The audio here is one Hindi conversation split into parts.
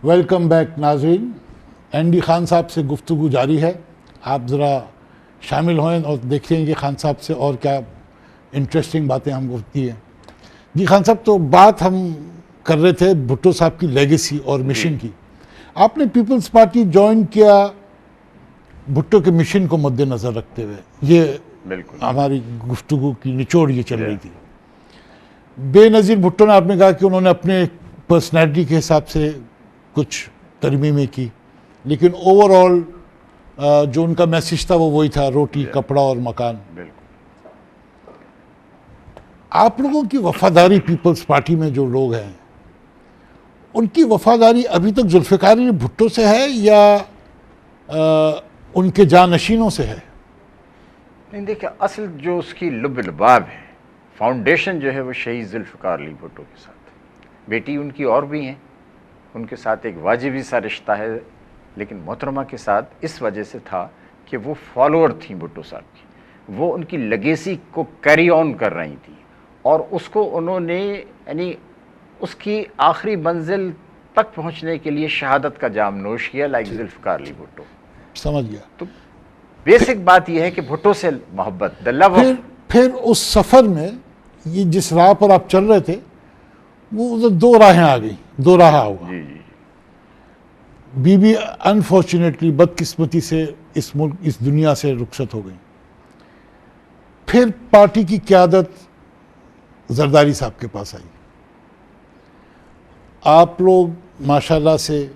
वेलकम बैक नाज़रीन। एनडी खान साहब से गुफ्तगू जारी है। आप ज़रा शामिल हों और देखें कि खान साहब से और क्या इंटरेस्टिंग बातें हमको होती हैं। जी खान साहब, तो बात हम कर रहे थे भुट्टो साहब की लेगेसी और मिशन की। आपने पीपल्स पार्टी ज्वाइन किया भुट्टो के मिशन को मद्देनज़र रखते हुए, ये बिल्कुल हमारी गुफ्तगू की निचोड़ ये चल रही थी। बेनज़ीर भुट्टो ने आपने कहा कि उन्होंने अपने पर्सनैलिटी के हिसाब से कुछ तरमीमें की, लेकिन ओवरऑल जो उनका मैसेज था वो वही था, रोटी कपड़ा और मकान। बिल्कुल। आप लोगों की वफादारी पीपल्स पार्टी में जो लोग हैं, उनकी वफादारी अभी तक जुल्फ़िकार अली भुट्टो से है या उनके जानशीनों से है? नहीं, देखिए, असल जो उसकी लुब लबाब है, फाउंडेशन जो है वो शहीद जुल्फ़िकार अली भुट्टो के साथ है। बेटी उनकी और भी हैं, उनके साथ एक वाजिबी सा रिश्ता है, लेकिन मोहतरमा के साथ इस वजह से था कि वो फॉलोअर थी भुट्टो साहब की, वो उनकी लेगेसी को कैरी ऑन कर रही थी और उसको उन्होंने यानी उसकी आखिरी मंजिल तक पहुंचने के लिए शहादत का जाम नोश किया, लाइक जुल्फ़िकार अली भुट्टो। समझ गया। तो बेसिक बात यह है कि भुट्टो से मोहब्बत, द लव ऑफ। फिर उस सफ़र में ये जिस राह पर आप चल रहे थे, वो उधर दो राहें आ गई, दो राह होगा। जी जी। बीबी अनफॉर्चुनेटली, बदकिस्मती से इस मुल्क, इस दुनिया से रुखसत हो गई। फिर पार्टी की क़यादत जरदारी साहब के पास आई। आप लोग माशाल्लाह से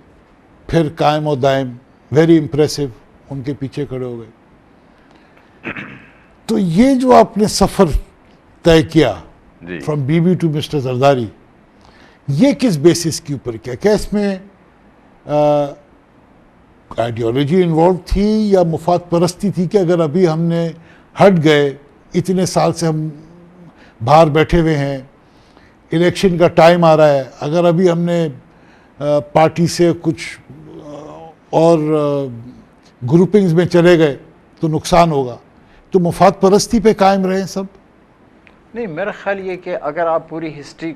फिर कायम और दायम, वेरी इम्प्रेसिव, उनके पीछे खड़े हो गए। तो ये जो आपने सफ़र तय किया from BB to mister Zardari, ये किस बेसिस के ऊपर किया? क्या इसमें आइडियोलॉजी इन्वॉल्व थी या मुफाद परस्ती थी कि अगर अभी हमने हट गए, इतने साल से हम बाहर बैठे हुए हैं, इलेक्शन का टाइम आ रहा है, अगर अभी हमने पार्टी से कुछ और ग्रुपिंग्स में चले गए तो नुकसान होगा, तो मुफाद परस्ती पे कायम रहे सब? नहीं, मेरा ख्याल ये कि अगर आप पूरी हिस्ट्री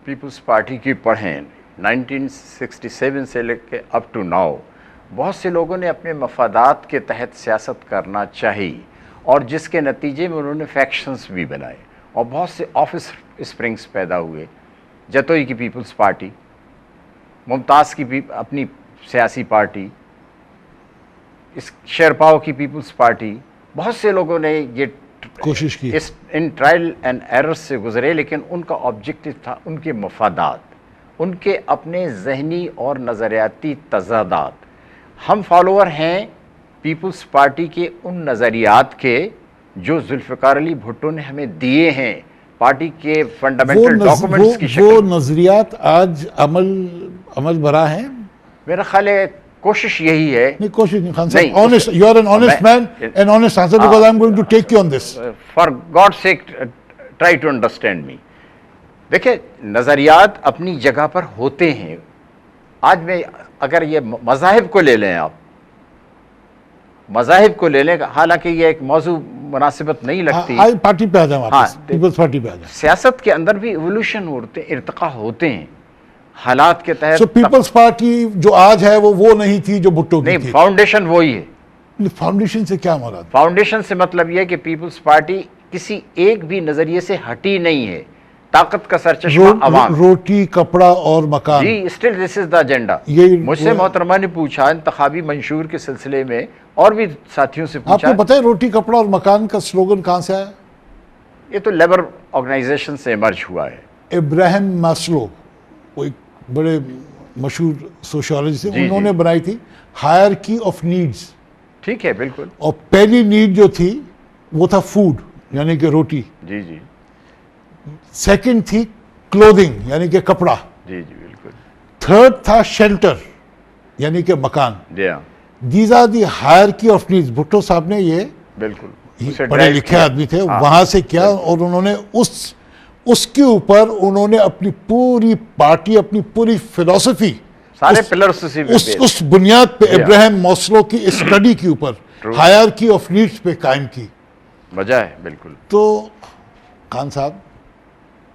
पीपल्स पार्टी की पढ़ें, 1967 से लेकर अप टू नाउ, बहुत से लोगों ने अपने मफादात के तहत सियासत करना चाहिए और जिसके नतीजे में उन्होंने फैक्शंस भी बनाए और बहुत से ऑफिस स्प्रिंग्स पैदा हुए। जतोई की पीपल्स पार्टी, मुमताज़ की अपनी सियासी पार्टी, इस शेरपाओ की पीपल्स पार्टी, बहुत से लोगों ने ये कोशिश की, इस इन ट्रायल एंड एरर्स से गुजरे, लेकिन उनका ऑब्जेक्टिव था उनके मफादात, उनके अपने जहनी और नज़रियाती तज़ादात। हम फॉलोअर हैं पीपल्स पार्टी के उन नज़रियात के जो जुल्फ़िकार अली भुट्टो ने हमें दिए हैं पार्टी के फंडामेंटल डॉक्यूमेंट्स की शक्ल। वो नज़रियात आज अमल भरा है? मेरा ख्याल है कोशिश यही है। नहीं, कोशिश नहीं खान साहब, honest, you are an honest man, an honest answer, because I am going to take you on this. For god sake try to understand me. देखिए, नज़रियात अपनी जगह पर होते हैं। आज मैं अगर ये मज़ाहिब को ले लें, आप मज़ाहिब को ले लें, हालांकि ये एक मौजू मुनासिबत नहीं लगती। पार्टी पे आ जाए, पीपल्स पार्टी पे आ जाए। सियासत के अंदर भी इवोल्यूशन होते, इर्तिका होते हैं हालात के तहत। पीपल्स पार्टी जो आज है वो नहीं थी जो भुट्टो की थी। फाउंडेशन वही है। फाउंडेशन से क्या मुराद? फाउंडेशन से मतलब यह कि पीपल्स पार्टी किसी एक भी नजरिए से हटी नहीं है। ताकत का सरचश्मा अवाम, रोटी कपड़ा और मकान। जी, still this is the agenda. मुझसे मोहतरमा ने पूछा इंतखाबी मंशूर के सिलसिले में, और भी साथियों से पूछा। आपको पता है रोटी कपड़ा और मकान का स्लोगन कहां से आया? ये तो लेबर ऑर्गेनाइजेशन से इमर्ज हुआ है। इब्राहिम मास्लो, वो एक बड़े मशहूर सोशियोलॉजिस्ट थे, उन्होंने बनाई थी हायरार्की ऑफ नीड्स। ठीक है, बिल्कुल। और पहली नीड जो थी वो था फूड, यानी कि रोटी। जी जी। सेकंड थी क्लोथिंग, यानी कि कपड़ा। जी जी, बिल्कुल। थर्ड था शेल्टर, यानी कि मकान। जी हाँ। These are the hierarchy of needs. Bhutto साहब ने ये बिल्कुल पढ़े लिखे आदमी थे, वहां से किया, और उन्होंने उसके ऊपर उन्होंने अपनी पूरी पार्टी, अपनी पूरी फिलॉसफी, सारे पिलर्स उस बुनियाद पे इब्राहिम मास्लो की स्टडी के ऊपर हायरार्की ऑफ नीड्स पे कायम की। वजह है, बिल्कुल। तो खान साहब,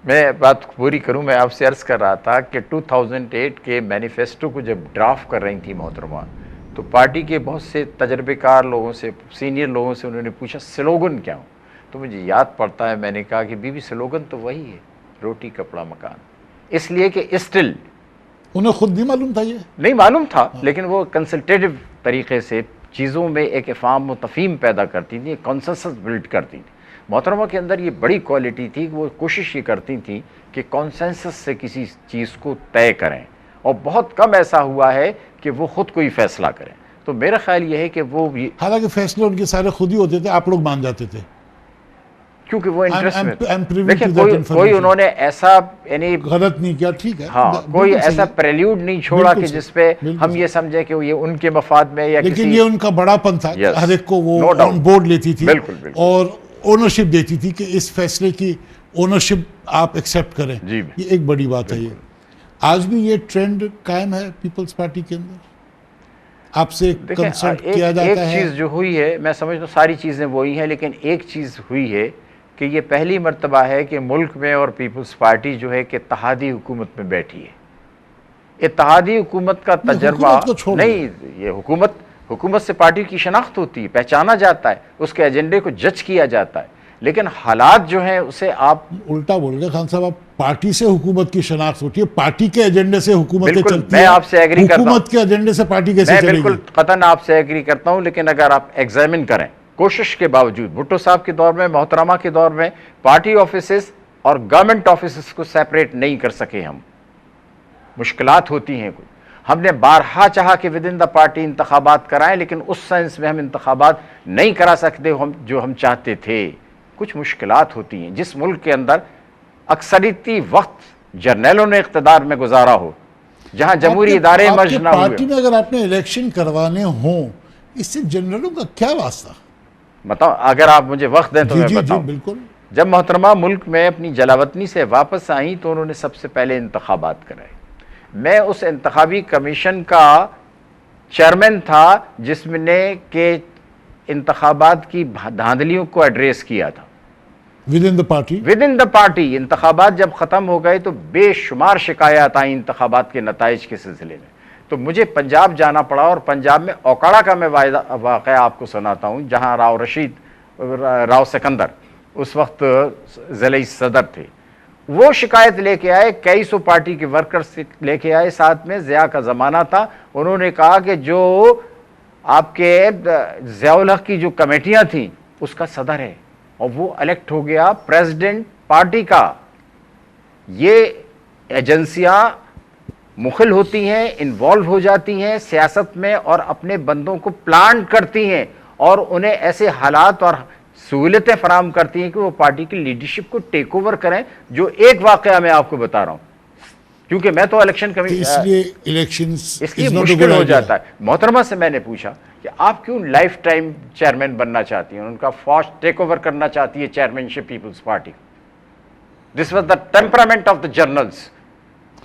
मैं बात पूरी करूं, मैं आपसे अर्ज कर रहा था कि 2008 के मैनिफेस्टो को जब ड्राफ्ट कर रही थी मोहतरमा, तो पार्टी के बहुत से तजर्बेकार लोगों से, सीनियर लोगों से उन्होंने पूछा स्लोगन क्या हो, तो मुझे याद पड़ता है मैंने कहा कि बीबी स्लोगन तो वही है, रोटी कपड़ा मकान। इसलिए कि स्टिल उन्हें खुद नहीं मालूम था, ये नहीं मालूम था, लेकिन वो कंसल्टेटिव तरीके से चीज़ों में एक इफ़ाम व तफ़हीम पैदा करती थी, कॉन्सेंसस बिल्ड करती थी। मोहतरमा के अंदर ये बड़ी क्वालिटी थी कि वो कोशिश ये करती थी कि कॉन्सेंसस से किसी चीज़ को तय करें, और बहुत कम ऐसा हुआ है कि वो खुद कोई फैसला करें। तो मेरा ख्याल ये है कि वो हालांकि फैसले उनके सारे खुद ही होते थे, आप लोग मान जाते थे, क्योंकि वो इंटरेस्ट में देखिए कोई उन्होंने ऐसा यानी गलत नहीं किया, ठीक है, हाँ, कोई ऐसा प्रेल्यूड नहीं छोड़ा कि जिसपे हम ये समझे कि ये उनके मफाद में या लेकिन ये उनका बड़ापन था, हर एक को वो ऑन बोर्ड लेती थी और ओनरशिप देती थी कि इस फैसले की ओनरशिप आप एक्सेप्ट करें, ये एक बड़ी बात है। ये आज भी ये ट्रेंड कायम है पीपल्स पार्टी के अंदर, आपसे कंसल्ट किया जाता है। एक चीज़ जो हुई है, मैं समझता हूँ सारी चीज़ें वही हैं, लेकिन एक चीज़ हुई है कि ये पहली मर्तबा है कि मुल्क में और पीपल्स पार्टी जो है कि इत्तेहादी हुकूमत में बैठी है। इत्तेहादी हुकूमत का तजर्बा नहीं, ये हुकूमत से पार्टी की शनाख्त होती है, पहचाना जाता है, उसके एजेंडे को जज किया जाता है, लेकिन हालात जो हैं उसे आप उल्टा बोल रहे खान साहब, आप पार्टी से हुकूमत की शनाख्त होती है, पार्टी के एजेंडे से हुकूमतें चलती हैं। मैं आपसे एग्री करता हूं, हुकूमत के एजेंडे से पार्टी कैसे चलेगी? बिल्कुल कतन आपसे एग्री करता हूं, लेकिन अगर आप एग्जामिन करें कोशिश के बावजूद, भुट्टो साहब के दौर में, मोहतरमा के दौर में पार्टी ऑफिसेस और गवर्नमेंट ऑफिसेस को सेपरेट नहीं कर सके हम, मुश्किलात होती हैं। कोई हमने बारहा चाहा कि विद इन द पार्टी इंतखाबात कराएं, लेकिन उस सेंस में हम इंतखाबात नहीं करा सकते हम जो हम चाहते थे। कुछ मुश्किलात होती हैं। जिस मुल्क के अंदर अक्सरियती वक्त जर्नैलों ने इख्तिदार में गुजारा हो, जहां जमहूरी इदारे मर्ज ना हुए, पार्टी में अगर आपने इलेक्शन करवाने हों, इससे जनरलों का क्या वास्ता? बताओ, अगर आप मुझे वक्त दें तो मैं बताऊं। बिल्कुल। जब मोहतरमा मुल्क में अपनी जलावतनी से वापस आई तो उन्होंने सबसे पहले इंतखाबात कराए। मैं उस इंतखाबी कमीशन का चेयरमैन था जिसने के इंतखाबात की धांधलियों को एड्रेस किया था विद इन द पार्टी। इंतखाबात जब ख़त्म हो गए तो बेशुमार शिकायत आई इंतखाबात के नताइज के सिलसिले में, तो मुझे पंजाब जाना पड़ा, और पंजाब में औकाड़ा का मैं वाक़या आपको सुनाता हूँ, जहाँ राव सिकंदर उस वक्त ज़िले सदर थे। वो शिकायत लेके आए, कई सौ पार्टी के वर्कर्स लेके आए, साथ में ज़िया का ज़माना था। उन्होंने कहा कि जो आपके ज़ियाउल हक की जो कमेटियाँ थीं उसका सदर है, और वो इलेक्ट हो गया प्रेसिडेंट पार्टी का। ये एजेंसियां मुखिल होती हैं, इन्वॉल्व हो जाती हैं सियासत में, और अपने बंदों को प्लान करती हैं, और उन्हें ऐसे हालात और सहूलतें फराम करती हैं कि वो पार्टी की लीडरशिप को टेक ओवर करें। जो एक वाकया मैं आपको बता रहा हूं, क्योंकि मैं तो इलेक्शन कमीशन, इसलिए इलेक्शंस इसलिए मुश्किल हो जाता है। मोहतरमा से मैंने पूछा कि आप क्यों लाइफ टाइम चेयरमैन बनना चाहती हैं, उनका फौज टेक ओवर करना चाहती है chairmanship Peoples Party. This was the temperament of the generals.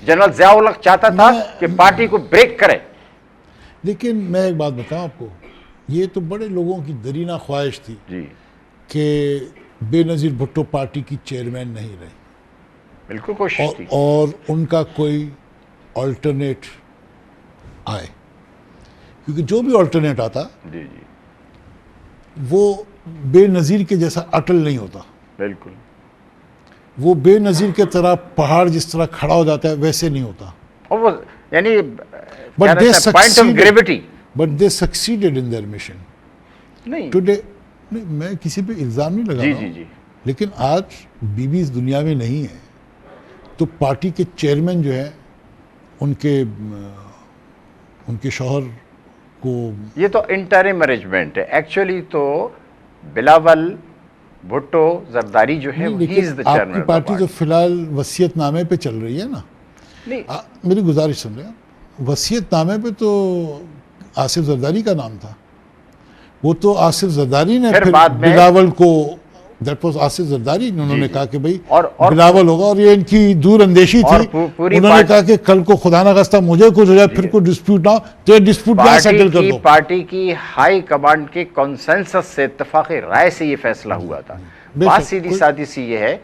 General Ziaul Haq चाहता था कि पार्टी को ब्रेक करे। लेकिन मैं एक बात बताऊं आपको, ये तो बड़े लोगों की दरीना ख्वाहिश थी जी कि बेनज़ीर भुट्टो पार्टी की चेयरमैन नहीं रही। बिल्कुल कोशिश थी, और उनका कोई अल्टरनेट आए, क्योंकि जो भी अल्टरनेट आता जी जी वो बेनज़ीर के जैसा अटल नहीं होता। बिल्कुल, वो बेनज़ीर के तरह पहाड़ जिस तरह खड़ा हो जाता है वैसे नहीं होता। और वो यानी but they succeeded in their mission. नहीं टुडे मैं किसी पे इल्ज़ाम नहीं लगा रहा हूं, लेकिन आज बीबी इस दुनिया में नहीं है, तो पार्टी के चेयरमैन जो है उनके शौहर को, ये तो इंटरिम अरेंजमेंट है एक्चुअली। तो बिलावल भुट्टो जरदारी जो है ही इज द चेयरमैन। आपकी पार्टी तो फिलहाल वसीयतनामे पे चल रही है ना? नहीं, मेरी गुजारिश सुन रहे हैं, वसीयतनामे पे तो आसिफ जरदारी का नाम था, वो तो आसिफ जरदारी ने फिर बिलावल को, दैट वाज आसिफ जरदारी, उन्होंने कहा कि भाई बिलावल होगा, और ये इनकी दूर अंदेशी थी। उन्होंने कहा कि कल को खुदा ना खास्ता मुझे कुछ हो जाए, फिर कोई डिस्प्यूट ना हो, तो ये डिस्प्यूट क्या सेटल कर दो। पार्टी की हाई कमांड के कंसेंसस से, इत्तेफाक राय से ये फैसला हुआ था। बात सीधी सादी सी ये है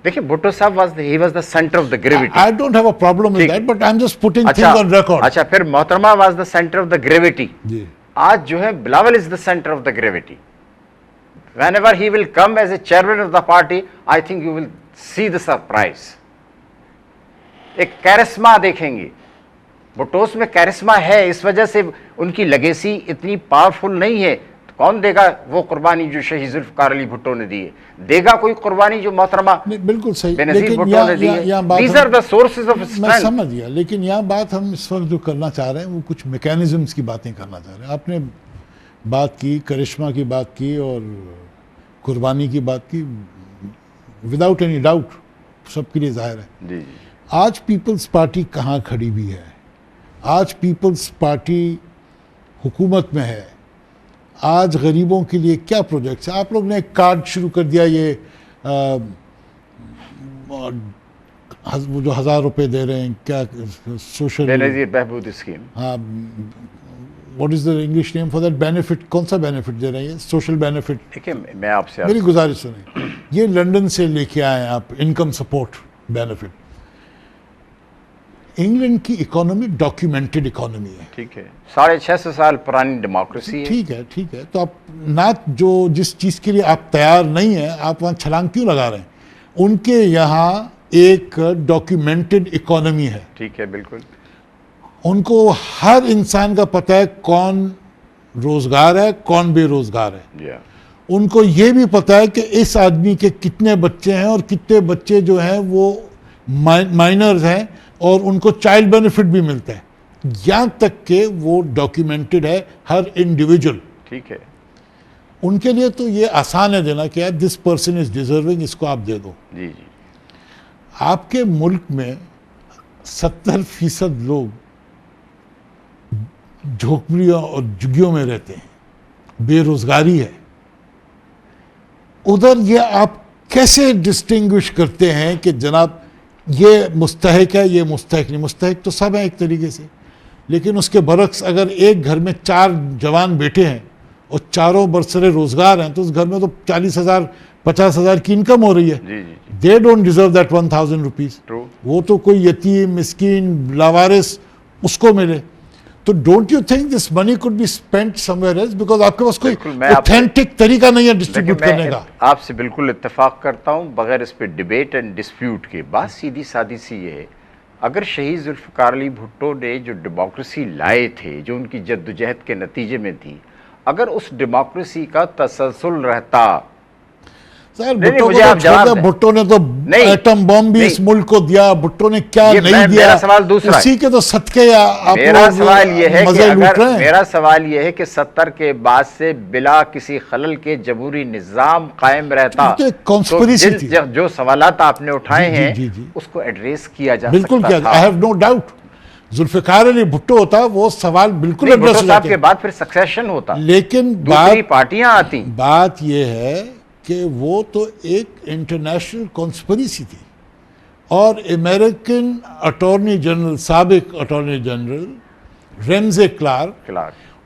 देखिए भुट्टो साहब he was the center of the gravity. I don't have a problem with ठीक। that, but I'm just putting अच्छा, things on record. अच्छा, फिर मोहतरमा was the center of the gravity. जी। आज जो है Bilawal is the center of the gravity. Whenever he will come as a chairman of the party, I think you will see the surprise. एक कैरिस्मा देखेंगे, भुट्टोस में कैरिस्मा है, इस वजह से उनकी लेगेसी इतनी पावरफुल नहीं है। तो कौन देगा वो कुर्बानी जो शहीद जुल्फिकार अली भुट्टो ने दी है? देगा कोई कुर्बानी जो मोहतरमा बिल्कुल सही, बेनज़ीर लेकिन भुट्टो ने दी है? These are the sources of मैं strength. समझ गया, लेकिन यहाँ बात हम इस वक्त जो करना चाह रहे हैं वो कुछ मैकेनिज्म्स की बातें करना चाह रहे हैं। आपने बात की, करिश्मा की बात की और कुर्बानी की बात की, विदाउट एनी डाउट सबके लिए जाहिर है। जी जी। आज पीपल्स पार्टी कहाँ खड़ी हुई है? आज पीपल्स पार्टी हुकूमत में है। आज गरीबों के लिए क्या प्रोजेक्ट्स है? आप लोग ने एक कार्ड शुरू कर दिया, ये वो जो 1000 रुपए दे रहे हैं, क्या सोशल बेनज़ीर बहबूद स्कीम। हाँ, what is the English name for that benefit? कौन सा बेनिफिट दे रहे हैं? Social benefit. देखिए मैं आपसे मेरी गुजारिश सुनिए, ये लंदन से लेके आए हैं आप, इनकम सपोर्ट बेनिफिट। इंग्लैंड की इकोनॉमी डॉक्यूमेंटेड इकोनॉमी है, ठीक है, 650 साल पुरानी डेमोक्रेसी है। ठीक है, ठीक है। तो आप ना, जो जिस चीज़ के लिए आप तैयार नहीं है, आप वहाँ छलांग क्यों लगा रहे हैं? उनके यहाँ एक डॉक्यूमेंटेड इकोनॉमी है, ठीक है, बिल्कुल। उनको हर इंसान का पता है कौन रोजगार है, कौन बेरोजगार है। या उनको ये भी पता है कि इस आदमी के कितने बच्चे हैं और कितने बच्चे जो हैं वो माइनर्स हैं, और उनको चाइल्ड बेनिफिट भी मिलता है, यहाँ तक कि वो डॉक्यूमेंटेड है हर इंडिविजुअल। ठीक है। उनके लिए तो ये आसान है देना कि यार दिस पर्सन इज डिजर्विंग, इसको आप दे दो। जी जी। आपके मुल्क में 70% लोग झोपड़ियों और झुग्गियों में रहते हैं, बेरोजगारी है। उधर ये आप कैसे डिस्टिंग्विश करते हैं कि जनाब ये मुस्तहिक है, ये मुस्तहिक नहीं? मुस्तहिक तो सब है एक तरीके से, लेकिन उसके बरक्स अगर एक घर में 4 जवान बेटे हैं और चारों बरसरे रोजगार हैं, तो उस घर में तो 40,000 50,000 की इनकम हो रही है। They don't deserve that 1000 rupees. वो तो कोई यतीम, मिस्कीन, लावारिस, उसको मिले। तो don't you think this money could be spent somewhere else? Because आपके पास कोई ऑथेंटिक तरीका नहीं है डिस्ट्रीब्यूट करने का। आपसे बिल्कुल इत्तेफाक करता हूं, बगैर इस पे डिबेट एंड डिस्प्यूट के। बात सीधी सादी सी ये है, अगर शहीद जुल्फिकार अली भुट्टो ने जो डेमोक्रेसी लाए थे, जो उनकी जद्दोजहद के नतीजे में थी, अगर उस डेमोक्रेसी का तसलसल रहता, सर भुट्टो ने तो एटम बम भी इस मुल्क को दिया। भुट्टो ने क्या नहीं दिया? मेरा सवाल दूसरा, उसी के तो सदके आप मेरा सवाल ये है कि अगर मेरा सवाल ये है कि 70 के बाद से बिला किसी खलल के जमहूरी निजाम कायम रहता, तो जो सवालात आपने उठाए हैं उसको एड्रेस किया जा सकता था। बिल्कुल किया, I have no doubt. Zulfikar Ali Bhutto होता, वो सवाल बिल्कुल एड्रेस हो जाते। के बाद फिर सक्सेशन होता, लेकिन दूसरी पार्टियां आती। बात ये है कि वो तो एक इंटरनेशनल कॉन्स्पिरेसी थी, और अमेरिकन अटॉर्नी जनरल, साबिक अटॉर्नी जनरल रेमजे क्लार्क,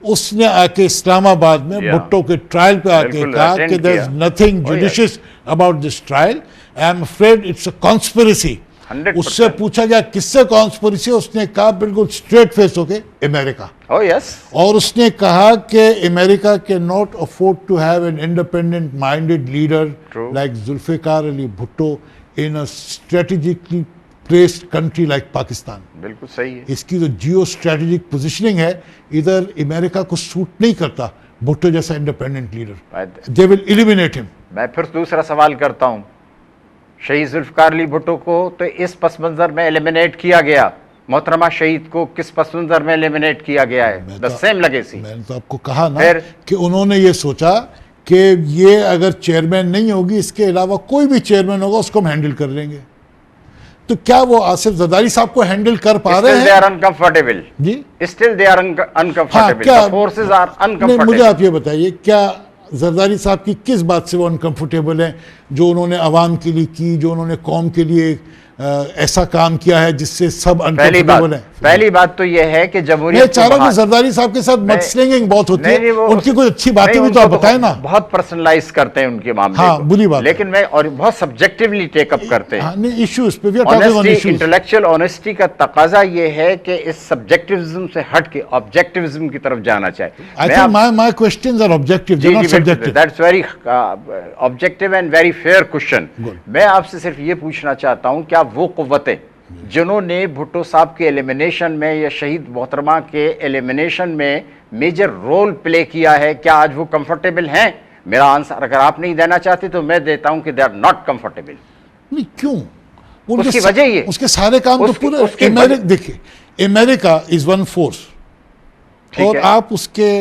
उसने आके इस्लामाबाद में भुट्टो के ट्रायल पे आके कहा कि there is nothing judicious about this trial, I am afraid it's a conspiracy. उससे पूछा गया किससे कॉन्स्पिरेसी, उसने कहा बिल्कुल स्ट्रेट फेस होके अमेरिका। Oh, yes. और उसने कहा कि America can not afford to have an independent minded leader like Zulfikar Ali Bhutto in a strategically placed country like Pakistan. बिल्कुल सही है। इसकी जो जियो स्ट्रेटेजिक पोजिशनिंग है, इधर अमेरिका को सूट नहीं करता भुट्टो जैसा independent leader. They will eliminate him. मैं फिर दूसरा सवाल करता हूं, शहीद जुल्फिकार अली भुट्टो को तो इस पस मंजर में एलिमिनेट किया गया, मोहतरमा शहीद को किस पस मंजर में एलिमिनेट किया गया है? The same legacy. मैंने तो आपको कहा ना कि उन्होंने ये सोचा कि ये अगर चेयरमैन नहीं होगी, इसके अलावा कोई भी चेयरमैन होगा उसको हम हैंडल कर लेंगे। तो क्या वो आसिफ जरदारी साहब को हैंडल कर पा रहे हैं? They are uncomfortable. Ji, Still they are uncomfortable. The forces are uncomfortable. मुझे आप ये बताइए, क्या जरदारी साहब की किस बात से वो अनकंफर्टेबल हैं, जो उन्होंने अवाम के लिए की, जो उन्होंने कौम के लिए ऐसा काम किया है जिससे सब अनकंफर्टेबल है? पहली बात तो यह है कि मैं जमहूरियत चाह रहा हूं कि जरदारी साहब के साथ मडस्लिंगिंग बहुत होती है, उनकी कोई अच्छी बातें भी तो आप बताएं ना। बहुत पर्सनलाइज करते हैं उनके मामले हाँ, को, बुरी बात लेकिन मैं और बहुत सब्जेक्टिवली टेकअप करते हैं। हाँ, नहीं, इश्यूज पे we are talking on issues. Intellectual honesty का तकाजा यह है कि इस सब्जेक्टिविज्म से हट के ऑब्जेक्टिविज्म की तरफ जाना चाहिए। I think my questions are objective, they are not subjective. That's very objective and very fair question. मैं आपसे सिर्फ ये पूछना चाहता हूं, क्या वो कुव्वतें जिन्होंने भुट्टो साहब के एलिमिनेशन में या शहीद मोहतरमा के एलिमिनेशन में मेजर रोल प्ले किया है, क्या आज वो कंफर्टेबल हैं? मेरा आंसर अगर आप नहीं देना चाहते तो मैं देता हूं कि दे आर नॉट कंफर्टेबल। नहीं, क्यों? उसकी वजह ये, उसके सारे काम तो पूरे देखिए, अमेरिका इज वन फोर्स, और आप उसके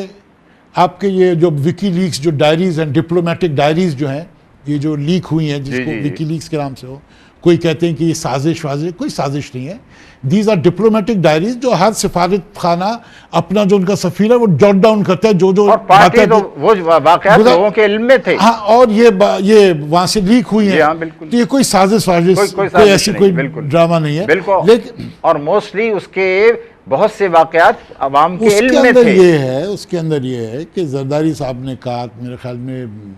आपके ये जो विकीलीक्स जो डायरीज एंड डिप्लोमेटिक डायरीज जो हैं, ये जो लीक हुई हैं, जिसको विकीलीक्स के नाम से हो, कोई कहते हैं कि ये साजिश वाजिश, कोई साजिश नहीं है। दीज आर डिप्लोमेटिक डायरीज जो हर सिफारत खाना अपना जो उनका सफीर है वो जॉट डाउन करता है, जो बातें तो वो वाकयात लोगों के इल्म में थे। हाँ, और ये वहां से लीक हुई है। हाँ, बिल्कुल। तो ये कोई साजिश वाजिश, कोई ऐसी कोई ड्रामा नहीं है, लेकिन और मोस्टली उसके बहुत से वाकयात अवाम के इल्म में थे। ये है, उसके अंदर ये है कि जरदारी साहब ने कहा, मेरे ख्याल में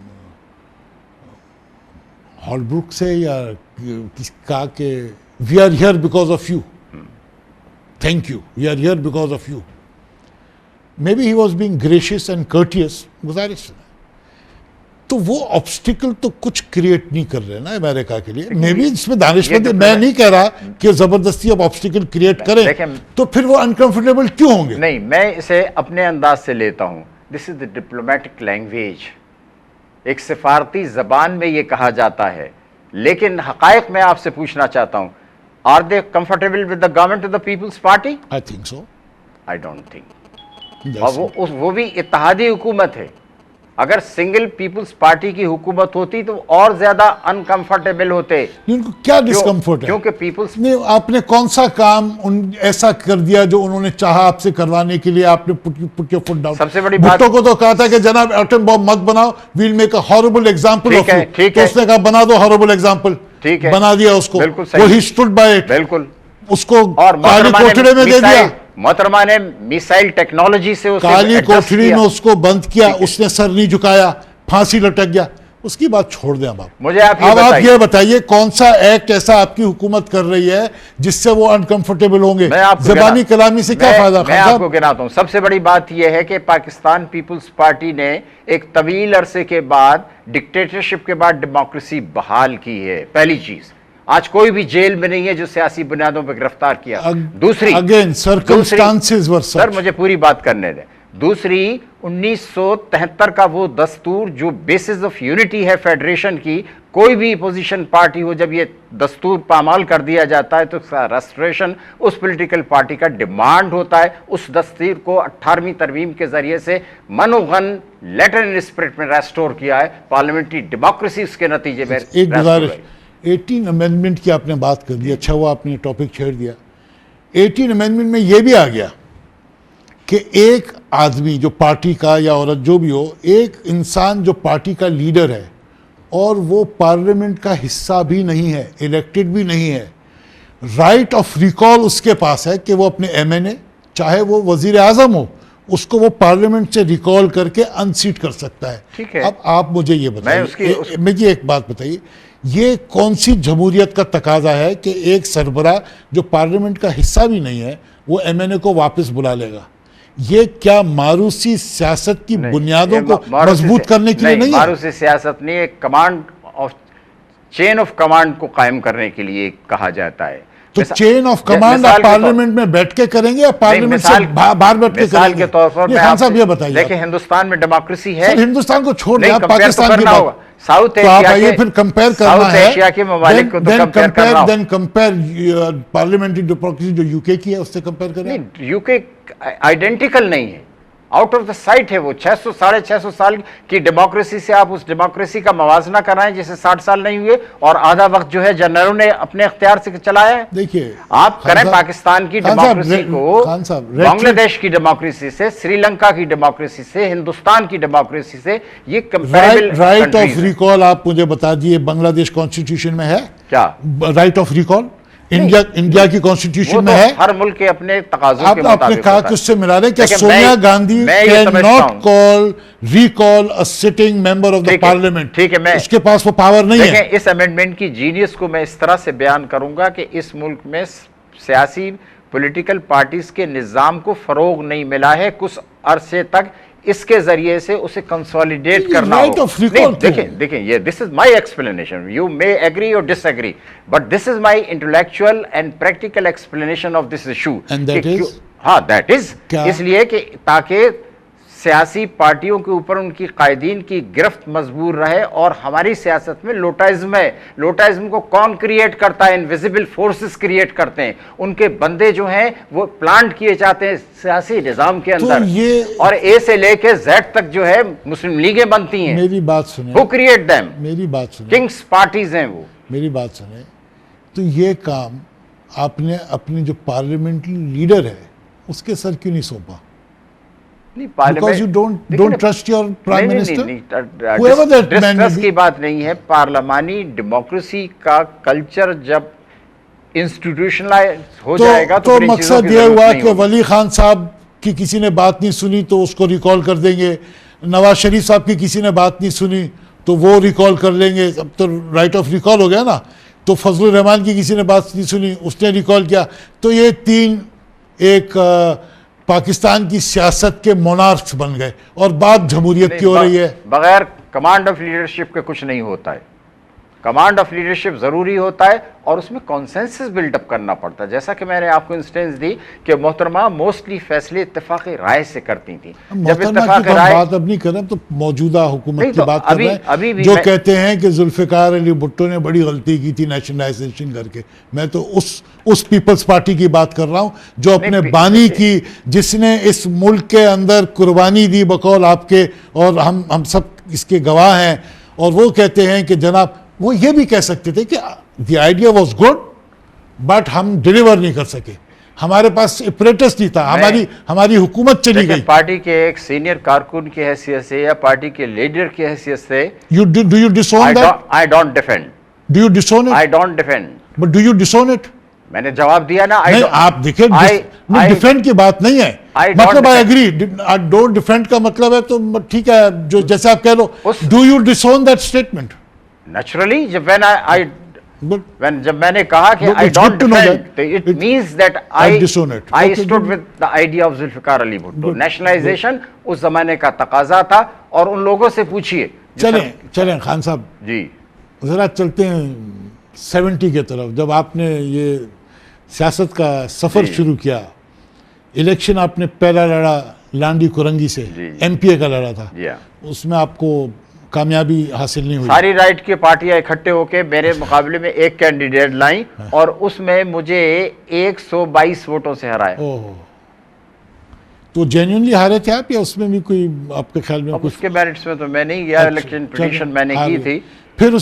हॉलब्रुक से या कहा कि we are here because of you, thank you, we are here because of you. May be he was being gracious and courteous, गुजारिश। तो वो ऑब्स्टिकल तो कुछ क्रिएट नहीं कर रहे ना अमेरिका के लिए। मे बी इसमें दानिशमंद, मैं नहीं कह रहा कि जबरदस्ती अब ऑब्स्टिकल क्रिएट करें, तो फिर वो अनकंफर्टेबल क्यों होंगे? नहीं, मैं इसे अपने अंदाज से लेता हूं। This is the diplomatic language. एक सिफारती जबान में ये कहा जाता है, लेकिन हकायक मैं आपसे पूछना चाहता हूं, are they comfortable with the government of the Peoples Party? I think so. I don't think. और वो भी इत्तेहादी हुकूमत है। अगर सिंगल पीपल्स पार्टी की हुकूमत होती तो और ज्यादा अनकंफर्टेबल होते। उनको क्या डिस्कम्फर्ट है? क्योंकि पीपल्स ने आपने कौन सा काम ऐसा कर दिया जो उन्होंने चाहा आपसे करवाने के लिए, आपने पुट योर फुट डाउन। सबसे बड़ी बात, भुट्टो को तो कहा था कि जनाब एटम बॉम्ब मत बनाओ, we'll make a horrible example of you. ठीक है, उसने कहा बना दो हॉरिबल एग्जांपल, ठीक है, बना दिया उसको, बिल्कुल सही, वो ही स्टूड बाय इट, बिल्कुल। उसको काली कोठड़ी में दे दिया। मोहतरमा ने मिसाइल टेक्नोलॉजी से उसे काली कोठड़ी में उसको बंद किया, उसने सर नहीं झुकाया, फांसी लटक गया। उसकी बात छोड़ दें। अब मुझे आप ये बताइए कौन सा एक्ट ऐसा आपकी हुकूमत कर रही है जिससे वो अनकंफर्टेबल होंगे? जबानी कलामी से क्या फायदा? मैं आपको गिनाता हूं। सबसे बड़ी बात यह है कि पाकिस्तान पीपुल्स पार्टी ने एक तवील अरसे के बाद, डिक्टेटरशिप के बाद, डेमोक्रेसी बहाल की है। पहली चीज, आज कोई भी जेल में नहीं है जो सियासी बुनियादों पर गिरफ्तार किया। दूसरी, अगेन सर्कमस्टांसेस वर सच। सर मुझे पूरी बात करने दें। दूसरी, 1973 का वो दस्तूर जो बेसिस ऑफ यूनिटी है फेडरेशन की, कोई भी अपोजिशन पार्टी हो, जब ये दस्तूर पामाल कर दिया जाता है तो रेस्टोरेशन उस पॉलिटिकल पार्टी का डिमांड होता है। उस दस्तूर को 18वीं तरमीम के जरिए से मनोगन लेटर इन स्पिरिट में रेस्टोर किया है। पार्लियामेंट्री डेमोक्रेसी उसके नतीजे में। एक गुजारिश, 18 अमेंडमेंट की आपने बात कर दी, अच्छा हुआ आपने टॉपिक छेड़ दिया। 18 अमेंडमेंट में यह भी आ गया कि एक आदमी जो पार्टी का या औरत जो भी हो, एक इंसान जो पार्टी का लीडर है और वो पार्लियामेंट का हिस्सा भी नहीं है, इलेक्टेड भी नहीं है, राइट ऑफ रिकॉल उसके पास है कि वो अपने एमएनए, चाहे वो वजीर आजम हो, उसको वो पार्लियामेंट से रिकॉल करके अनसीट कर सकता है। ठीक है। अब आप मुझे ये बताइए, मुझे एक बात बताइए, ये कौन सी जमहूरियत का तकाजा है कि एक सरबरा जो पार्लियामेंट का हिस्सा भी नहीं है वो एमएनए को वापस बुला लेगा? ये क्या मारूसी सियासत की बुनियादों को मजबूत करने के लिए नहीं है? मारूसी सियासत नहीं, एक command of chain of command को कायम करने के लिए कहा जाता है। तो चेन ऑफ कमांड आप पार्लियामेंट में बैठ के करेंगे या पार्लियामेंट से बाहर बैठ के करेंगे? के तौर पर खान साहब ये बताइए। देखिए, हिंदुस्तान में डेमोक्रेसी है। हिंदुस्तान को छोड़ दें, पाकिस्तान की बात, साउथ एशिया के, फिर कंपेयर करना है, एशिया के ममालिक को तो कंपेयर करना, देन कंपेयर पार्लियामेंट्री डेमोक्रेसी जो यूके की है उससे कंपेयर करें। नहीं, यूके आइडेंटिकल नहीं है, आउट ऑफ द साइट है वो। 600 साढ़े 600 साल की डेमोक्रेसी से आप उस डेमोक्रेसी का मवाजना कराएं जिसे 60 साल नहीं हुए और आधा वक्त जो है जनरलों ने अपने इख्तियार से चलाया है। देखिए, आप करें पाकिस्तान की डेमोक्रेसी को बांग्लादेश की डेमोक्रेसी से, श्रीलंका की डेमोक्रेसी से, हिंदुस्तान की डेमोक्रेसी से, ये कंपैरेबल। राइट ऑफ रिकॉल आप मुझे बता दिए, बांग्लादेश कॉन्स्टिट्यूशन में है क्या राइट ऑफ रिकॉल? इंडिया की कॉन्स्टिट्यूशन वो में तो है। हर मुल्क के अपने तकाजों आप के आपने मुताबिक कहा होता कि है। उससे मिला रहे क्या लेकिन सोनिया गांधी मैं ये कैन समझता नॉट हूं, call recall a sitting member of the ठीक है, पार्लियामेंट। ठीक है, मैं उसके पास वो पावर नहीं है। देखें, इस अमेंडमेंट की जीनियस को मैं इस तरह से बयान करूंगा कि इस मुल्क में सियासी पॉलिटिकल पार्टीज के निज़ाम को फरोग नहीं मिला है कुछ अरसे तक, इसके जरिए से उसे कंसोलिडेट करना राइट हो। ऑफ रिकॉल देखें ये this is my explanation, you may agree और disagree, but this is my intellectual and practical explanation of this issue. And that is? हाँ, दैट इज क्या? इसलिए कि ताकि सियासी पार्टियों के ऊपर उनकी कायदीन की गिरफ्त मजबूर रहे, और हमारी सियासत में लोटाइज्म है। लोटाइज्म को कौन क्रिएट करता है? इनविजिबल फोर्सेस क्रिएट करते हैं। उनके बंदे जो हैं वो प्लांट किए जाते हैं सियासी निजाम के अंदर, और ए से लेके जेड तक जो है मुस्लिम लीगें बनती हैं। मेरी बात सुने, हु क्रिएट देम? मेरी बात सुने, किंग्स पार्टीज हैं वो। मेरी बात सुने, तो ये काम आपने अपने जो पार्लियामेंट्री लीडर है उसके सर क्यों नहीं सौंपा? नहीं, Because you don't trust your prime minister? Whoever that man may distrust be. की बात नहीं है। पार्लियामानी डेमोक्रेसी का कल्चर जब इंस्टीट्यूशनलाइज हो जाएगा तो फिर इन चीजों मकसद की ये जरूरत हुआ नहीं कि होगी। वली खान साहब की किसी ने बात नहीं सुनी तो उसको रिकॉल कर देंगे, नवाज शरीफ साहब की किसी ने बात नहीं सुनी तो वो रिकॉल कर लेंगे। अब तो राइट ऑफ रिकॉल हो गया ना। तो फजलुर रहमान की किसी ने बात नहीं सुनी, उसने रिकॉल किया। तो ये तीन एक पाकिस्तान की सियासत के मोनार्क्स बन गए और बात जमहूरियत की हो रही है। बगैर कमांड ऑफ लीडरशिप के कुछ नहीं होता है। कमांड ऑफ लीडरशिप जरूरी होता है और उसमें कॉन्सेंसस बिल्डअप करना पड़ता है। जैसा कि मैंने आपको इंस्टेंस दी कि मोहतरमा मोस्टली फैसले इत्तेफाक राय से करती थी। जब इत्तेफाक राय बात अब नहीं कर रहे, तो मौजूदा हुकूमत की तो बात कर रहे हैं जो कहते हैं कि जुल्फिकार अली भुट्टो ने बड़ी गलती की थी नेशनलाइजेशन करके। मैं तो उस पीपल्स पार्टी की बात कर रहा हूं जो अपने बानी की, जिसने इस मुल्क के अंदर कुर्बानी दी बकौल आपके, और हम सब इसके गवाह हैं। और वो कहते हैं कि जनाब, वो ये भी कह सकते थे कि the idea was good but हम डिलीवर नहीं कर सके, हमारे पास अपरेटस नहीं था, हमारी हुकूमत चली गई। पार्टी के एक सीनियर कारकुन की हैसियत से या पार्टी के लीडर की हैसियत से do you disown that? I don't defend. Do you डिसोन it? I don't defend. But do you डिसोन it? मैंने जवाब दिया ना। नहीं, आप देखिए, डिफेंड की बात नहीं है। मतलब I agree, I don't defend का मतलब है तो ठीक है, जो जैसे आप कह लो। Do you disown that statement? Naturally जब मैंने कहा कि I don't defend, it means that I stood with the idea of Zulfikar Ali Bhutto. Nationalisation उस जमाने का तकाजा था, और उन लोगों से पूछिए। चलें खान साहब जी, जरा चलते हैं 70 की तरफ। जब आपने ये सियासत का सफर शुरू किया, इलेक्शन आपने पहला लड़ा लांडी कुरंगी से, एमपीए का लड़ा था, उसमें आपको कामयाबी हासिल नहीं हुई। सारी राइट की पार्टियां इकट्ठे होकर मेरे मुकाबले में एक कैंडिडेट लाई, और उसमें मुझे 122 वोटों से हराया। तो जेन्युइनली हारे थे आप, या उसमें भी कोई आपके ख्याल में कुछ? उसके मेरिट्स में तो मैं नहीं गया। इलेक्शन पिटीशन मैंने की थी। फिर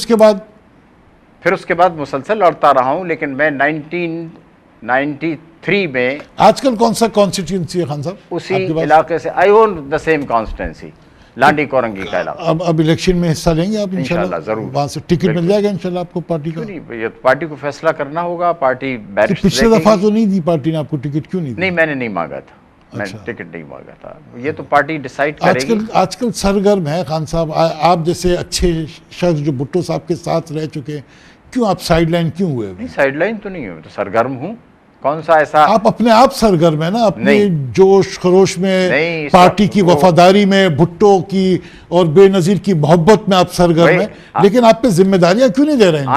उसके बाद मुसलसल लड़ता रहा हूं, लेकिन मैं 1993 में। आजकल कौन सा कॉन्स्टिट्यूंसी है खान साहब? उसी इलाके से। I own the same constituency, Landhi Korangi का इलाका। अब इलेक्शन में हिस्सा लेंगे आप इंशाल्लाह? जरूर। वहां से टिकट मिल जाएगा इंशाल्लाह आपको पार्टी का? नहीं, ये पार्टी को फैसला करना होगा। पार्टी पिछले दफा तो नहीं दी पार्टी ने आपको टिकट, क्यों नहीं दी? नहीं, मैंने नहीं मांगा था। मैंने टिकट नहीं मांगा था। ये तो पार्टी डिसाइड करेगी। आजकल सरगर्म है खान साहब। आप जैसे अच्छे शख्स जो भुट्टो साहब के साथ रह चुके हैं, क्यों आप साइडलाइन क्यों हुए? नहीं, साइडलाइन तो नहीं हुए, तो सरगर्म हूँ। कौन सा ऐसा? आप अपने आप सरगर्म है ना, अपने जोश खरोश में, पार्टी की वफादारी में, भुट्टो की और बेनजीर की मोहब्बत में आप सरगर्म है, लेकिन आप पे जिम्मेदारियां क्यों नहीं दे रहे हैं?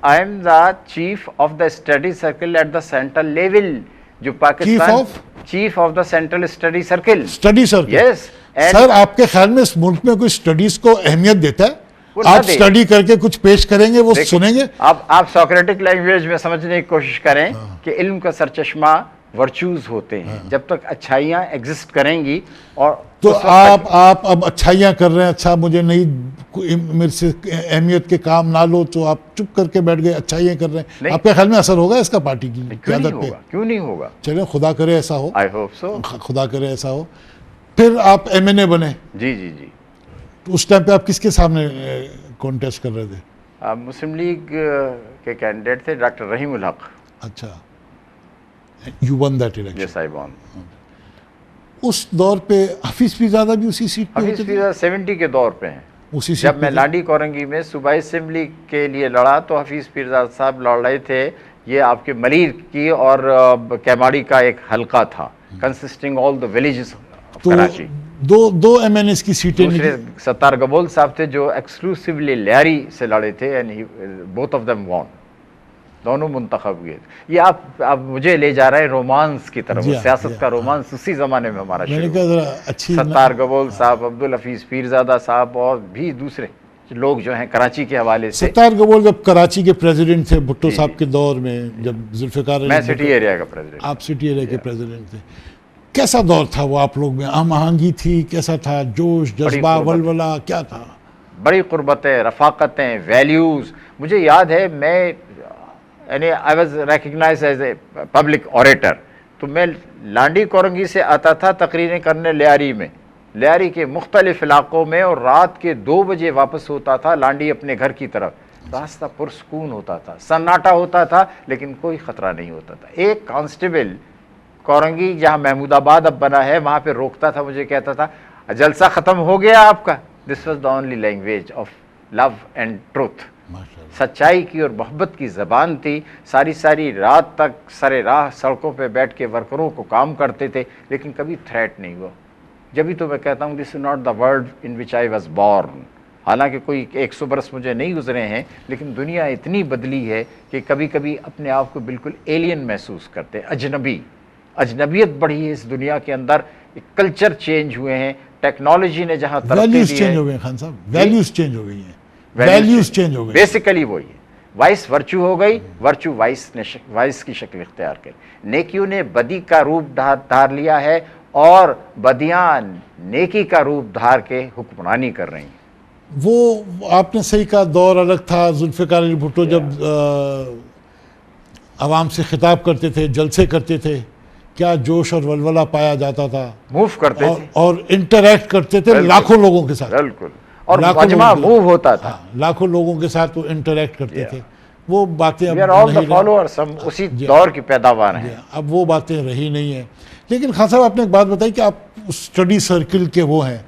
I am the chief of the study circle at the central level. जो Pakistan chief of the central study circle. Yes sir, आपके ख्याल में इस मुल्क में कोई स्टडीज को अहमियत देता है? आप स्टडी करके कुछ पेश करेंगे, वो सुनेंगे? आप सोक्रेटिक लैंग्वेज में समझने की कोशिश करें कि इल्म का सरचश्मा वर्चूज होते हैं। जब तक अच्छाइयाँ एग्जिस्ट करेंगी, और तो आप अब अच्छाइयाँ कर रहे हैं। अच्छा, मुझे नहीं, मेरे से अहमियत के काम ना लो, तो आप चुप करके बैठ गए, अच्छाइयाँ कर रहे हैं। आपके ख्याल में असर होगा इसका पार्टी की क़यादत पे? क्यों नहीं होगा? चलिए, खुदा करे ऐसा हो। I hope so. खुदा करे ऐसा हो। फिर आप MNA बने। जी। तो उस टाइम पे आप किसके सामने कॉन्टेस्ट कर रहे थे? मुस्लिम लीग के कैंडिडेट थे डॉक्टर रहीम उल हक। अच्छा, you won that election? Yes, I won. उस दौर पे हफीज पीरजादा भी उसी सीट पे हफीज होते थे? पीरजादा 70 के दौर पे हैं। उसी सीट जब पे मैं थे? लांडी कोरंगी में सूबाई असेंबली के लिए लड़ा तो हफीज पीरजादा साहब लड़ रहे थे। ये आपके मलीर की और कैमाड़ी का एक हलका था, consisting all the villages of तो कराची। दो एमएनएस की सीटें दूसरे निकली। सत्तार गबोल साहब थे जो एक्सक्लूसिवली लियारी से लड़े थे, and both of them won. दोनों मुंतखब हुए। ये आप मुझे ले जा रहे हैं रोमांस की तरफ। सियासत का रोमांस उसी जमाने में हमारा शुरू हुआ। अच्छी सत्तार गबोल साहब, अब्दुल हफीज पीरजादा साहब और भी दूसरे लोग जो हैं कराची के हवाले से। सत्तार गबोल जब कराची के प्रेसिडेंट थे भुट्टो साहब के दौर में, जब जुल्फिकार मैं सिटी एरिया का प्रेसिडेंट, आप सिटी एरिया के प्रेसिडेंट थे, कैसा दौर था वो आप लोग में? आम आहंगी थी? कैसा था जोश, जज्बा, वलवला क्या था? बड़ी कुर्बतें, रफाकतें, वैल्यूज़। मुझे याद है मैं I was recognize as a public orator, तो मैं लांडी कोरंगी से आता था तकरीरें करने लियारी में, लियारी के मुख्तलिफ इलाकों में, और रात के 2 बजे वापस होता था लांडी अपने घर की तरफ। रास्ता पुरसकून होता था, सन्नाटा होता था, लेकिन कोई ख़तरा नहीं होता था। एक कांस्टेबल कोरंगी, जहाँ महमूदाबाद अब बना है, वहाँ पे रोकता था, मुझे कहता था जलसा ख़त्म हो गया आपका? This was the only language of love and truth. सच्चाई की और मोहब्बत की ज़बान थी। सारी सारी रात तक सरे राह सड़कों पे बैठ के वर्करों को काम करते थे, लेकिन कभी थ्रेट नहीं हुआ। जब भी तो मैं कहता हूँ this is not the world in which I was born. हालांकि कोई 100 बरस मुझे नहीं गुजरे हैं, लेकिन दुनिया इतनी बदली है कि कभी कभी अपने आप को बिल्कुल एलियन महसूस करते हैं, अजनबी। अजनबियत बढ़ी है इस दुनिया के अंदर, कल्चर चेंज हुए हैं, टेक्नोलॉजी ने जहाँ वैल्यूज चेंज हो गए खान साहब, वैल्यूज चेंज हो गई हैं, वैल्यूज चेंज हो गई। बेसिकली वही है, वाइस वर्चू हो गई, वर्चू वाइस की शक्ल इख्तियार करी। नेकियों ने बदी का रूप धार लिया है और बदियां नेकी का रूप धार के हुक्मरानी कर रही हैं। वो आपने सही कहा, दौर अलग था। जुल्फिकार अली भुट्टो जब आवाम से खिताब करते थे, जलसे करते थे, क्या जोश और वलवला पाया जाता था। मूव करते थे और इंटरैक्ट करते थे लाखों लोगों के साथ, बिल्कुल, और मजमा मूव होता था। लाखों लोगों के साथ वो इंटरैक्ट करते थे। वो बातें अब ऑल द फॉलोअर्स, हम उसी दौर की पैदावार हैं। अब वो बातें रही नहीं है। लेकिन खान साहब आपने एक बात बताई कि आप स्टडी सर्किल के वो हैं,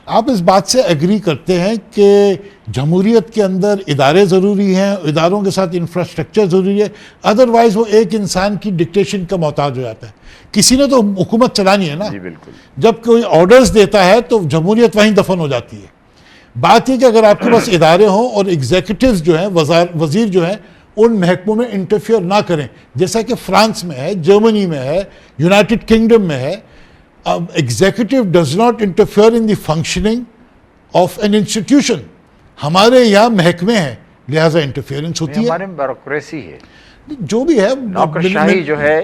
आप इस बात से एग्री करते हैं कि जमहूरियत के अंदर इदारे ज़रूरी हैं, इदारों के साथ इंफ्रास्ट्रक्चर ज़रूरी है, अदरवाइज़ वो एक इंसान की डिक्टेशन का मोहताज हो जाता है। किसी ने तो हुकूमत चलानी है ना। जी बिल्कुल। जब कोई ऑर्डर्स देता है तो जमहूरियत वहीं दफन हो जाती है। बात यह कि अगर आपके पास इदारे हों और एग्जीक्यूटिव्स जो हैं, वजीर जो हैं, उन महकमों में इंटरफियर ना करें, जैसा कि फ्रांस में है, जर्मनी में है, यूनाइटेड किंगडम में है। Executive does not interfere in the functioning of an institution. हमारे यहाँ महकमे हैं, लिहाजा इंटरफियरेंस होती है। हमारे में ब्यूरोक्रेसी है, जो भी है, नौकरशाही जो है,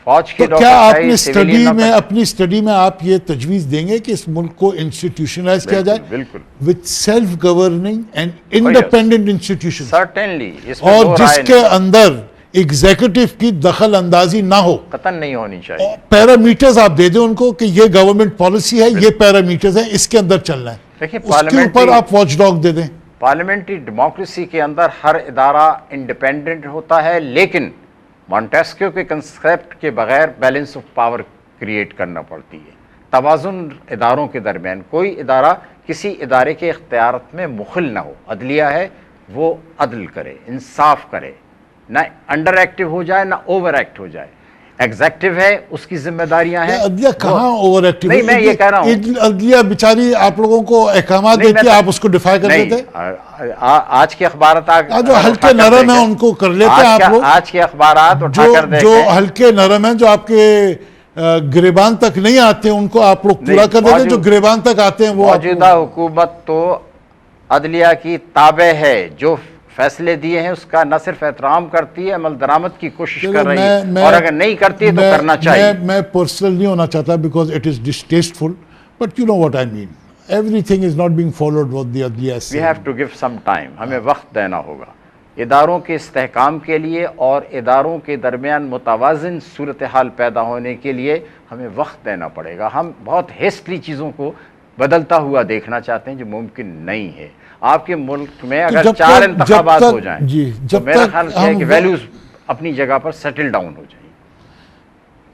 फौज की तो क्या आपने स्टडी में, अपनी स्टडी में आप ये तजवीज़ देंगे कि इस मुल्क को इंस्टीट्यूशनलाइज किया जाए? बिल्कुल, with self governing and independent institution, certainly, और जिसके अंदर एग्जीक्यूटिव की दखल अंदाजी ना हो, कतन नहीं होनी चाहिए। पैरामीटर्स आप दे दें उनको कि ये गवर्नमेंट पॉलिसी है, ये पैरामीटर्स है, इसके अंदर चलना है। देखिए, उसके ऊपर आप वॉचडॉग दे दें। पार्लियामेंट्री डेमोक्रेसी के अंदर हर इदारा इंडिपेंडेंट होता है, लेकिन मॉन्टेस्क्यू के कंसेप्ट के बगैर बैलेंस ऑफ पावर क्रिएट करना पड़ती है, तवाज़ुन इदारों के दरमियान। कोई इदारा किसी इदारे के इख्तियारत में मुखिल ना हो। अदलिया है, वो अदल करे, इंसाफ करे, ना अंडर एक्टिव हो जाए ना ओवर एक्ट हो जाए। एग्जेक्टिव है, उसकी जिम्मेदारियां हैं। अदलिया कहाँ ओवर एक्टिव? नहीं, मैं ये कह रहा हूँ, अदलिया बेचारी आप लोगों को अहकाम देती है, आप उसको डिफाई कर देते। आज के अखबार जो हल्के नरम है उनको कर लेते हैं आप लोग। आज के अखबार जो हल्के नरम है, जो आपके गिरेबान तक नहीं आते, उनको आप लोग पूरा कर देते हैं। जो गिरेबान तक आते हैं वो मौजूदा हुकूमत तो अदलिया की ताबे है, जो फैसले दिए हैं उसका न सिर्फ एहतराम करती है, अमल दरामद की कोशिश कर रही है, और अगर नहीं करती है तो करना चाहिए। मैं पर्सनल नहीं होना चाहता, because it is distasteful, but you know what I mean. Everything is not being followed what the अदलिया से। We have to give some time, हमें वक्त देना होगा इदारों के इस्तेहकाम के लिए, और इदारों के दरमियान मुतवाज़िन सूरत हाल पैदा होने के लिए हमें वक्त देना पड़ेगा। हम बहुत हेस्टली चीज़ों को बदलता हुआ देखना चाहते हैं, जो मुमकिन नहीं है। आपके मुल्क में अगर 4 इंतखाबात हो जाएं, जी, तो मेरा ख्याल है कि वैल्यूज अपनी जगह पर सेटल डाउन हो जाएं।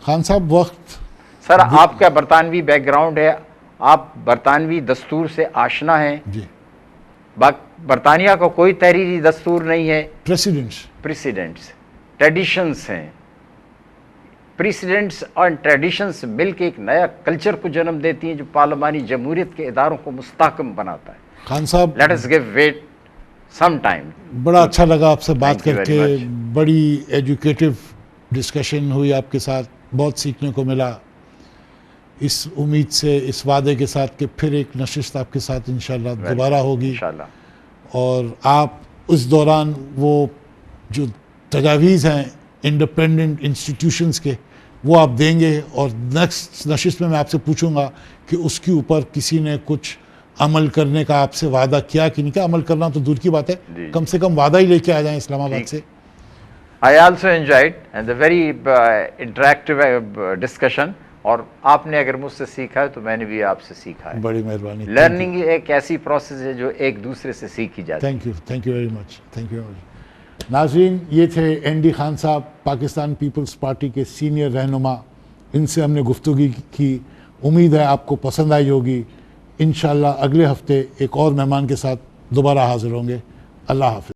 खान साहब वक्त सर आपका बरतानवी बैकग्राउंड है, आप बरतानवी दस्तूर से आशना हैं। जी, बरतानिया का कोई तहरीरी दस्तूर नहीं है, प्रेसिडेंट्स ट्रेडिशंस हैं। प्रेसिडेंट्स और ट्रेडिशंस मिलकर एक नया कल्चर को जन्म देती हैं जो पार्लिमानी जमहूरियत के इदारों को मुस्तहकम बनाता है। Khan Sahab, let us give wait some time. बड़ा अच्छा लगा आपसे बात Thank you very करके, much. बड़ी एजुकेटिव डिस्कशन हुई आपके साथ, बहुत सीखने को मिला। इस उम्मीद से, इस वादे के साथ कि फिर एक नशिस्त आपके साथ इंशाल्लाह दोबारा होगी, इंशाल्लाह। और आप उस दौरान वो जो तजावीज़ हैं इंडिपेंडेंट इंस्टीट्यूशंस के, वो आप देंगे। और नेक्स्ट नशिस्त में मैं आपसे पूछूंगा कि उसके ऊपर किसी ने कुछ अमल करने का आपसे वादा किया कि नहीं किया। अमल करना तो दूर की बात है, कम से कम वादा ही लेके आ जाएं इस्लामाबाद से। I also enjoyed and the very interactive discussion। और आपने अगर मुझसे सीखा है तो मैंने भी आपसे सीखा है। बड़ी मेहरबानी। लर्निंग एक ऐसी प्रोसेस है जो एक दूसरे से सीखी जाती है। Thank you very much, thank you very much. नाज़रीन, ये थे एनडी खान साहब, पाकिस्तान पीपल्स पार्टी के सीनियर रहनुमा। इनसे हमने गुफ्तगू की, उम्मीद है आपको पसंद आई होगी। इंशाल्लाह अगले हफ्ते एक और मेहमान के साथ दोबारा हाजिर होंगे। अल्लाह हाफ़िज़।